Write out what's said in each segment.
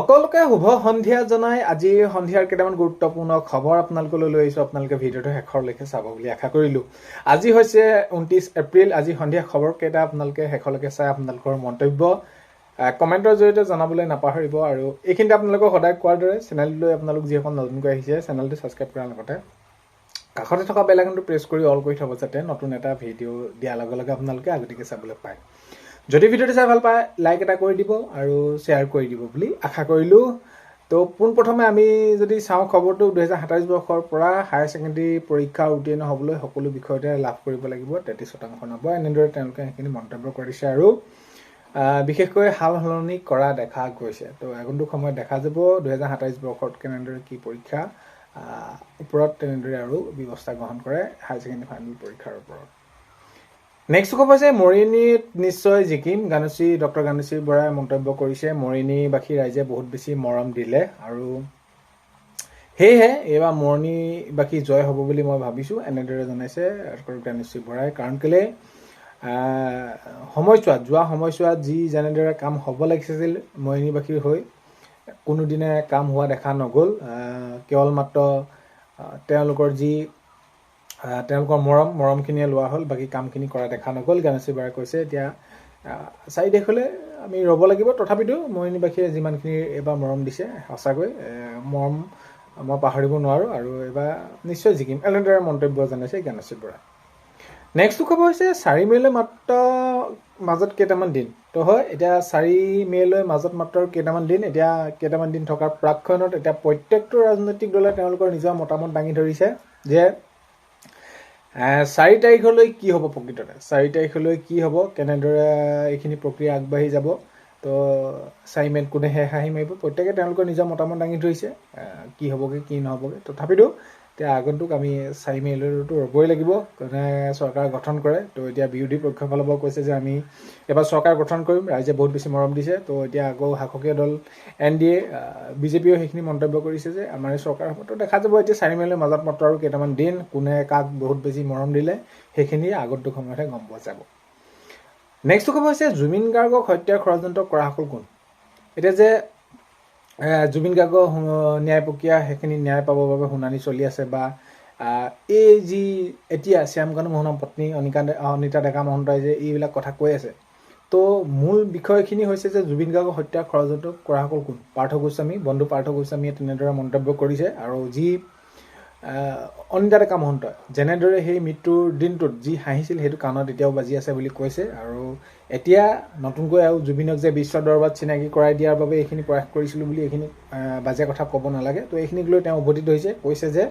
সকলোকে শুভ সন্ধিয়া জনাই আজি সন্ধিয়াৰ কেইটামান গুৰুত্বপূৰ্ণ খবৰ আপোনালোকলৈ লৈ আহিছো। আপোনালোকে ভিডিঅ'টো শেষৰলৈকে চাব বুলি আশা কৰিলো। আজি হৈছে 29 এপ্ৰিল। আজি সন্ধিয়া খবৰ কেইটা আপোনালোকে শেষৰলৈকে চাই আপোনালোকৰ মন্তব্য কমেন্টৰ জৰিয়তে জনাবলৈ নাপাহৰিব। আৰু এইখিনিতে আপোনালোকক সদায় কোৱাৰ দৰে চেনেলটোলৈ আপোনালোক যিসকল নতুনকৈ আহিছে চেনেলটো ছাবস্ক্ৰাইব কৰাৰ লগতে কাষতে থকা বেল আইকনটো প্ৰেছ কৰি অল কৰি থব, যাতে নতুন এটা ভিডিঅ' দিয়াৰ লগে লগে আপোনালোকে আগতীয়াকৈ চাবলৈ পায়। যদি ভিডিঅ'টো চাই ভাল পায় লাইক এটা কৰি দিব আৰু শ্বেয়াৰ কৰি দিব বুলি আশা কৰিলোঁ। তো পোনপ্ৰথমে আমি যদি চাওঁ খবৰটো 2027 বৰ্ষৰ পৰা হায়াৰ ছেকেণ্ডেৰী পৰীক্ষা উত্তীৰ্ণ হ'বলৈ সকলো বিষয়তে লাভ কৰিব লাগিব 33% নম্বৰ, এনেদৰে তেওঁলোকে সেইখিনি মন্তব্য কৰিছে আৰু বিশেষকৈ সাল সলনি কৰা দেখা গৈছে। তো আগন্তুক সময়ত দেখা যাব 2027 বৰ্ষত কেনেদৰে কি পৰীক্ষা ওপৰত তেনেদৰে আৰু ব্যৱস্থা গ্ৰহণ কৰে হায়াৰ ছেকেণ্ডেৰী ফাইনেল পৰীক্ষাৰ ওপৰত। নেক্সট খবৰ হৈছে মৰিয়নীত নিশ্চয় জিকিম। ডক্টৰ গানুশ্ৰী বৰাই মন্তব্য কৰিছে মৰিয়নীবাসী ৰাইজে বহুত বেছি মৰম দিলে আৰু সেয়েহে এইবাৰ মৰিয়নীবাসী জয় হ'ব বুলি মই ভাবিছোঁ, এনেদৰে জনাইছে ডক্টৰ গানুশ্ৰী বৰাই। কাৰণ কেলে যোৱা সময়ছোৱাত যি যেনেদৰে কাম হ'ব লাগিছিল মৰিয়নীবাসীৰ হৈ কোনোদিনে কাম হোৱা দেখা নগ'ল। কেৱল মাত্ৰ তেওঁলোকৰ মৰমখিনিয়ে লোৱা হ'ল, বাকী কামখিনি কৰা দেখা নগ'ল। গানুশ্ৰী বৰাই কৈছে এতিয়া 4 তাৰিখলৈ আমি ৰ'ব লাগিব, তথাপিতো মৰিয়নীবাসীয়ে যিমানখিনি এইবাৰ মৰম দিছে সঁচাকৈ মৰম মই পাহৰিব নোৱাৰোঁ আৰু এইবাৰ নিশ্চয় জিকিম, এনেদৰে মন্তব্য জনাইছে গানুশ্ৰী বৰাই। নেক্সট খবৰ হৈছে 4 মে'লৈ মাজত কেইটামান দিন। তো হয় এতিয়া 4 মে'লৈ মাজত মাত্ৰ কেইটামান দিন, এতিয়া কেইটামান দিন থকাৰ প্ৰাক্ষণত এতিয়া প্ৰত্যেকটো ৰাজনৈতিক দলে তেওঁলোকৰ নিজৰ মতামত দাঙি ধৰিছে যে 4 তাৰিখলৈ কি হ'ব, প্ৰকৃততে 4 তাৰিখলৈ কি হ'ব, কেনেদৰে এইখিনি প্ৰক্ৰিয়া আগবাঢ়ি যাব। তো 4 মে'ত কোনে হাঁহি মাৰিব, প্ৰত্যেকে তেওঁলোকৰ নিজৰ মতামত দাঙি ধৰিছে কি হ'বগৈ কি নহ'বগৈ। তথাপিতো এতিয়া আগন্তুক আমি 4 মে'লৈতো ৰ'বই লাগিব কোনে চৰকাৰ গঠন কৰে। তো এতিয়া বিৰোধী পক্ষৰ ফালৰ পৰা কৈছে যে আমি এবাৰ চৰকাৰ গঠন কৰিম, ৰাইজে বহুত বেছি মৰম দিছে। তো এতিয়া আকৌ শাসকীয় দল NDA বিজেপিয়েও সেইখিনি মন্তব্য কৰিছে যে আমাৰ এই চৰকাৰ হ'ব। তো দেখা যাব এতিয়া 4 মে'লৈ মাজত মাত্ৰ আৰু কেইটামান দিন, কোনে কাক বহুত বেছি মৰম দিলে সেইখিনি আগন্তুক সময়তহে গম পোৱা যাব। নেক্সট খবৰ হৈছে জুবিন গাৰ্গক হত্যাৰ ষড়যন্ত্ৰ কৰাসকল কোন। এতিয়া যে জুবিন গাৰ্গৰ ন্যায় প্ৰক্ৰিয়া সেইখিনি ন্যায় পাবৰ বাবে শুনানি চলি আছে, বা এই যি এতিয়া শ্যামকানু মোহনৰ পত্নী অনিতা ডেকা মহন্তই যে এইবিলাক কথা কৈ আছে, তো মূল বিষয়খিনি হৈছে যে জুবিন গাৰ্গক হত্যাৰ ষড়যন্ত্ৰ কৰাসকল কোন। বন্ধু পাৰ্থ গোস্বামীয়ে তেনেদৰে মন্তব্য কৰিছে। আৰু যি অনিতা ডেকা মহন্তই যেনেদৰে সেই মৃত্যুৰ দিনটোত যি হাঁহিছিল সেইটো কাণত এতিয়াও বাজি আছে বুলি কৈছে। আৰু এতিয়া নতুনকৈ আৰু জুবিনক যে বিশ্ব দৰবাৰত চিনাকি কৰাই দিয়াৰ বাবে এইখিনি প্ৰয়াস কৰিছিলোঁ বুলি এইখিনি বাজে কথা ক'ব নালাগে। তো এইখিনিক লৈ তেওঁ উভতি ধৰিছে, কৈছে যে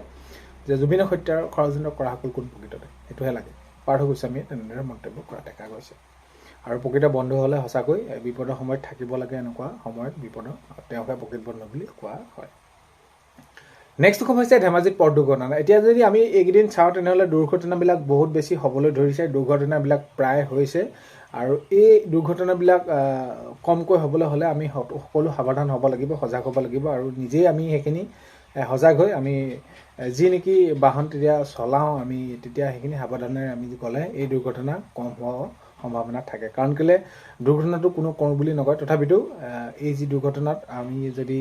জুবিনক হত্যাৰ ষড়যন্ত্ৰ কৰাসকল কোন প্ৰকৃততে সেইটোহে লাগে। পাৰ্থ গোস্বামীয়ে তেনেদৰে মন্তব্য কৰা দেখা গৈছে। আৰু প্ৰকৃত বন্ধু হ'লে সঁচাকৈ বিপদৰ সময়ত থাকিব লাগে, এনেকুৱা সময়ত বিপদৰ তেওঁকহে প্ৰকৃত বন্ধু বুলি কোৱা হয়। নেক্সট খবৰ হৈছে ধেমাজিত পথ দুৰ্ঘটনা। এতিয়া যদি আমি এইকেইদিন চাওঁ তেনেহ'লে দুৰ্ঘটনাবিলাক বহুত বেছি হ'বলৈ ধৰিছে, দুৰ্ঘটনাবিলাক প্ৰায় হৈছে। আৰু এই দুৰ্ঘটনাবিলাক কমকৈ হ'বলৈ হ'লে আমি সকলো সাৱধান হ'ব লাগিব, সজাগ হ'ব লাগিব। আৰু নিজেই আমি সেইখিনি সজাগ হৈ আমি যি নেকি বাহন তেতিয়া চলাওঁ আমি তেতিয়া সেইখিনি সাৱধানেৰে আমি গ'লে এই দুৰ্ঘটনা কম হোৱাৰ সম্ভাৱনা থাকে। কাৰণ কেলে দুৰ্ঘটনাটো কোনো কৰোঁ বুলি নকয়, তথাপিতো এই যি দুৰ্ঘটনাত আমি যদি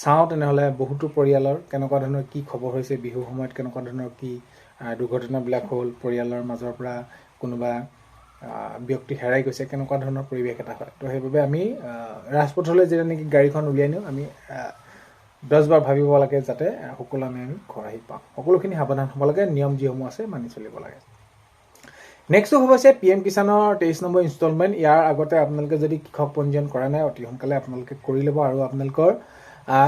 চাওঁ তেনেহ'লে বহুতো পৰিয়ালৰ কেনেকুৱা ধৰণৰ কি খবৰ হৈছে, বিহুৰ সময়ত কেনেকুৱা ধৰণৰ কি দুৰ্ঘটনাবিলাক হ'ল, পৰিয়ালৰ মাজৰ পৰা কোনোবা ব্যক্তি হেৰাই গৈছে, কেনেকুৱা ধৰণৰ পৰিৱেশ এটা হয়। তো সেইবাবে আমি ৰাজপথলৈ যেতিয়া নেকি গাড়ীখন উলিয়াই নিওঁ আমি 10 বাৰ ভাবিব লাগে যাতে সকলো আমি ঘৰ আহি পাওঁ। সকলোখিনি সাৱধান হ'ব লাগে, নিয়ম যিসমূহ আছে মানি চলিব লাগে। নেক্সট হ'ব হৈছে PM কিষাণৰ 23 নম্বৰ ইনষ্টলমেণ্ট। ইয়াৰ আগতে আপোনালোকে যদি কৃষক পঞ্জীয়ন কৰা নাই অতি সোনকালে আপোনালোকে কৰি ল'ব। আৰু আপোনালোকৰ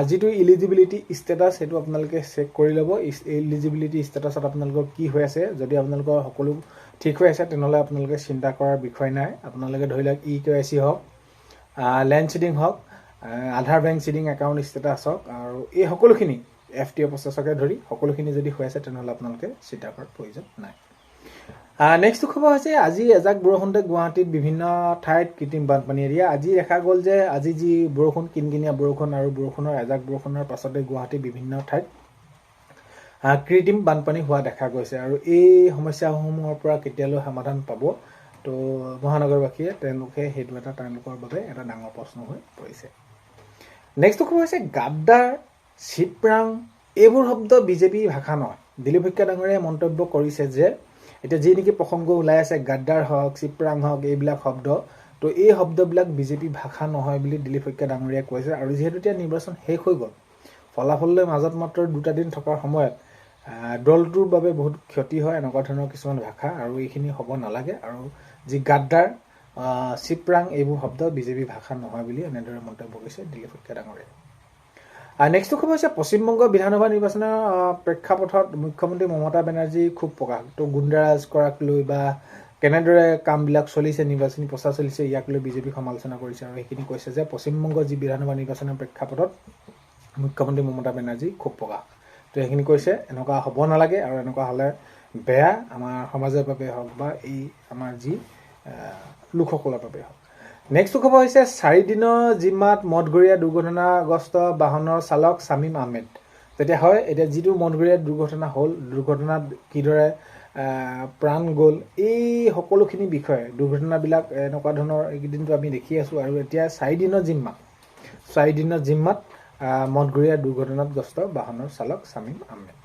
যিটো ইলিজিবিলিটি ষ্টেটাছ সেইটো আপোনালোকে চেক কৰি ল'ব। ইলিজিবিলিটি ষ্টেটাছত আপোনালোকৰ কি হৈ আছে, যদি আপোনালোকৰ সকলো ঠিক হৈ আছে তেনেহ'লে আপোনালোকে চিন্তা কৰাৰ বিষয় নাই। আপোনালোকে ধৰি লওক EKYC হওক, লেণ্ড চিডিং হওক, আধাৰ বেংক চিডিং একাউণ্ট ষ্টেটাছ হওক, আৰু এই সকলোখিনি FTO প্ৰচেছকে ধৰি সকলোখিনি যদি হৈ আছে তেনেহ'লে আপোনালোকে চিন্তা কৰাৰ প্ৰয়োজন নাই। নেক্সট খবৰ হৈছে আজি এজাক বৰষুণতে গুৱাহাটীত বিভিন্ন ঠাইত কৃত্ৰিম বানপানী এৰিয়া। আজি দেখা গ'ল যে আজি যি বৰষুণ, কিনকিনীয়া বৰষুণ আৰু এজাক বৰষুণৰ পাছতে গুৱাহাটীৰ বিভিন্ন ঠাইত কৃত্ৰিম বানপানী হোৱা দেখা গৈছে। আৰু এই সমস্যাসমূহৰ পৰা কেতিয়ালৈ সমাধান পাব, তো মহানগৰবাসীয়ে তেওঁলোকে সেইটো তেওঁলোকৰ বাবে এটা ডাঙৰ প্ৰশ্ন হৈ পৰিছে। নেক্সট খবৰ হৈছে গাদ্দাৰ, চিপৰাং এইবোৰ শব্দ বিজেপি ভাষা নহয়। দিলীপ শইকীয়া ডাঙৰীয়াই মন্তব্য কৰিছে যে এতিয়া যি নেকি প্ৰসংগ ওলাই আছে গাদ্দাৰ হওক চিপৰাং হওক এইবিলাক শব্দ, তো এই শব্দবিলাক বিজেপি ভাষা নহয় বুলি দিলীপ শইকীয়া ডাঙৰীয়াই কৈছে। আৰু যিহেতু এতিয়া নিৰ্বাচন শেষ হৈ গ'ল, ফলাফললৈ মাজত মাত্ৰ 2টা দিন থকাৰ সময়ত দলটোৰ বাবে বহুত ক্ষতি হয় এনেকুৱা ধৰণৰ কিছুমান ভাষা, আৰু এইখিনি হ'ব নালাগে। আৰু যি গাদ্দাৰ চিপৰাং এইবোৰ শব্দ বিজেপি ভাষা নহয় বুলি এনেদৰে মন্তব্য কৰিছে দিলীপ শইকীয়া ডাঙৰীয়াই। নেক্সট খবৰ হৈছে পশ্চিমবংগ বিধানসভা নিৰ্বাচনৰ প্ৰেক্ষাপটত মুখ্যমন্ত্ৰী মমতা বেনাৰ্জী খুব প্ৰকাশ। তো গুণ্ডাৰাজ কৰাক লৈ বা কেনেদৰে কামবিলাক চলিছে, নিৰ্বাচনী প্ৰচাৰ চলিছে, ইয়াক লৈ বিজেপি সমালোচনা কৰিছে। আৰু সেইখিনি কৈছে যে পশ্চিমবংগ যি বিধানসভা নিৰ্বাচনৰ প্ৰেক্ষাপটত মুখ্যমন্ত্ৰী মমতা বেনাৰ্জী খুব প্ৰকাশ। তো সেইখিনি কৈছে এনেকুৱা হ'ব নালাগে, আৰু এনেকুৱা হ'লে বেয়া আমাৰ সমাজৰ বাবে হওক বা এই আমাৰ যি লোকসকলৰ বাবে হওক। নেক্সট খবৰ হৈছে 4 দিনৰ জিম্মাত মঠঘৰীয়া দুৰ্ঘটনাগ্ৰস্ত বাহনৰ চালক শামীম আহমেদ। তেতিয়া হয় এতিয়া যিটো মঠঘৰীয়া দুৰ্ঘটনা হ'ল, দুৰ্ঘটনাত কিদৰে প্ৰাণ গ'ল, এই সকলোখিনি বিষয়ে দুৰ্ঘটনাবিলাক এনেকুৱা ধৰণৰ এইকেইদিনটো আমি দেখি আছোঁ। আৰু এতিয়া 4 দিনৰ জিম্মাত মঠঘৰীয়া দুৰ্ঘটনাগ্ৰস্ত বাহনৰ চালক শামীম আহমেদ।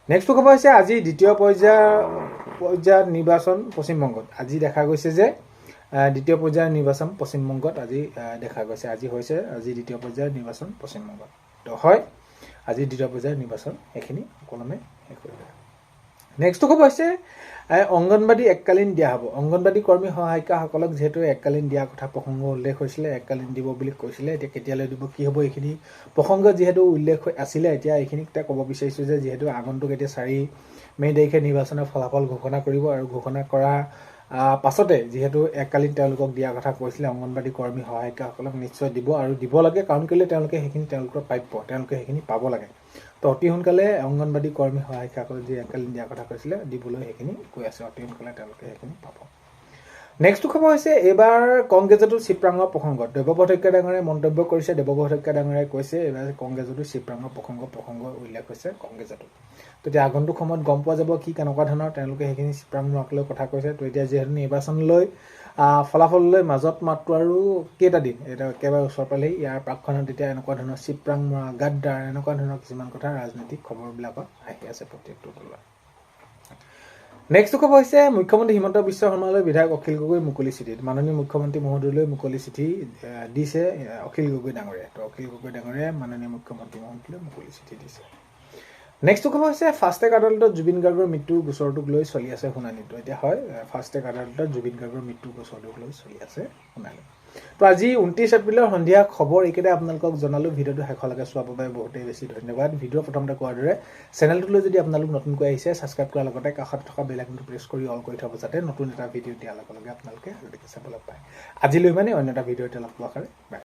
নেক্সট খবৰ হৈছে আজি দ্বিতীয় পৰ্যায়ৰ নিৰ্বাচন পশ্চিমবংগত। আজি দেখা গৈছে যে দ্বিতীয় পৰ্যায়ৰ নিৰ্বাচন পশ্চিমবংগত আজি দেখা গৈছে। আজি দ্বিতীয় পৰ্যায়ৰ নিৰ্বাচন পশ্চিমবংগত। তো হয় আজি দ্বিতীয় পৰ্যায়ৰ নিৰ্বাচন এইখিনি সুকলমে শেষ হৈ গ'ল। নেক্সট খবৰ হৈছে অংগনবাদী এককালীন দিয়া হ'ব। অংগনবাদী কৰ্মী সহায়িকাসকলক যিহেতু এককালীন দিয়াৰ কথা প্ৰসংগ উল্লেখ হৈছিলে, এককালীন দিব বুলি কৈছিলে, এতিয়া কেতিয়ালৈ দিব কি হ'ব এইখিনি প্ৰসংগ যিহেতু উল্লেখ আছিলে, এতিয়া এইখিনিতে ক'ব বিচাৰিছোঁ যে যিহেতু আগন্তুক এতিয়া 4 মে' তাৰিখে নিৰ্বাচনৰ ফলাফল ঘোষণা কৰিব, আৰু ঘোষণা কৰা পাছতে যিহেতু এককালীন তেওঁলোকক দিয়াৰ কথা কৈছিলে, অংগনবাদী কৰ্মী সহায়িকাসকলক নিশ্চয় দিব, আৰু দিব লাগে। কাৰণ কেলৈ তেওঁলোকে সেইখিনি তেওঁলোকৰ প্ৰাপ্য, তেওঁলোকে সেইখিনি পাব লাগে। তো অতি সোনকালে অংগনবাদী কৰ্মী সহায়িকাসকলক যি এককালীন দিয়াৰ কথা কৈছিলে দিবলৈ সেইখিনি কৈ আছে, অতি সোনকালে তেওঁলোকে সেইখিনি পাব। নেক্সট খবৰ হৈছে এইবাৰ কংগ্ৰেছতো চিপৰাঙৰ প্ৰসংগত দেৱব্ৰত শইকীয়া ডাঙৰীয়াই মন্তব্য কৰিছে। দেৱব্ৰত শইকীয়া ডাঙৰীয়াই কৈছে এইবাৰ কংগ্ৰেছতো চিপৰাঙৰ প্ৰসংগ উল্লেখ হৈছে কংগ্ৰেছতো। তো এতিয়া আগন্তুক সময়ত গম পোৱা যাব কি কেনেকুৱা ধৰণৰ তেওঁলোকে সেইখিনি চিপৰাং মৰাক লৈ কথা কৈছে। তো এতিয়া যিহেতু নিৰ্বাচনলৈ ফলাফললৈ মাজত মাত্ৰ আৰু কেইটা দিন, এতিয়া একেবাৰে ওচৰ পালেহি, ইয়াৰ প্ৰাকখনত এতিয়া এনেকুৱা ধৰণৰ চিপৰাং মৰা, গাদ্দাৰ এনেকুৱা ধৰণৰ কিছুমান কথা ৰাজনৈতিক খবৰবিলাকত আহি আছে প্ৰত্যেকটো দলৰ। নেক্সট খবৰ হৈছে মুখ্যমন্ত্ৰী হিমন্ত বিশ্ব শৰ্মালৈ বিধায়ক অখিল গগৈ মুকলি চিঠি। মাননীয় মুখ্যমন্ত্ৰী মহোদয়লৈ মুকলি চিঠি দিছে অখিল গগৈ ডাঙৰীয়াই। তো অখিল গগৈ ডাঙৰীয়াই মাননীয় মুখ্যমন্ত্ৰী মহোদয়লৈ মুকলি চিঠি দিছে। নেক্সট খবৰ হৈছে ফাষ্টেগ আদালতত জুবিন গাৰ্গৰ মৃত্যুৰ গোচৰটোক লৈ চলি আছে শুনানিটো। এতিয়া হয় ফাষ্টেগ আদালতত জুবিন গাৰ্গৰ মৃত্যুৰ গোচৰটোক লৈ চলি আছে শুনানি। তো আজি 29 এপ্ৰিলৰ সন্ধিয়া খবৰ এইকেইটা আপোনালোকক জনালোঁ। ভিডিঅ'টো শেষলৈকে চোৱাৰ বাবে বহুতেই বেছি ধন্যবাদ। ভিডিঅ' প্ৰথমতে কোৱাৰ দৰে চেনেলটোলৈ যদি আপোনালোক নতুনকৈ আহিছে ছাবস্ক্ৰাইব কৰাৰ লগতে কাষত থকা বেল আইকনটো প্ৰেছ কৰি অল কৰি থ'ব, যাতে নতুন এটা ভিডিঅ' দিয়াৰ লগে লগে আপোনালোকে আগতীয়াকৈ চাবলৈ পায়। আজিলৈ মানে অন্য এটা ভিডিঅ'তে লগ পোৱাৰ কাৰণে বাই।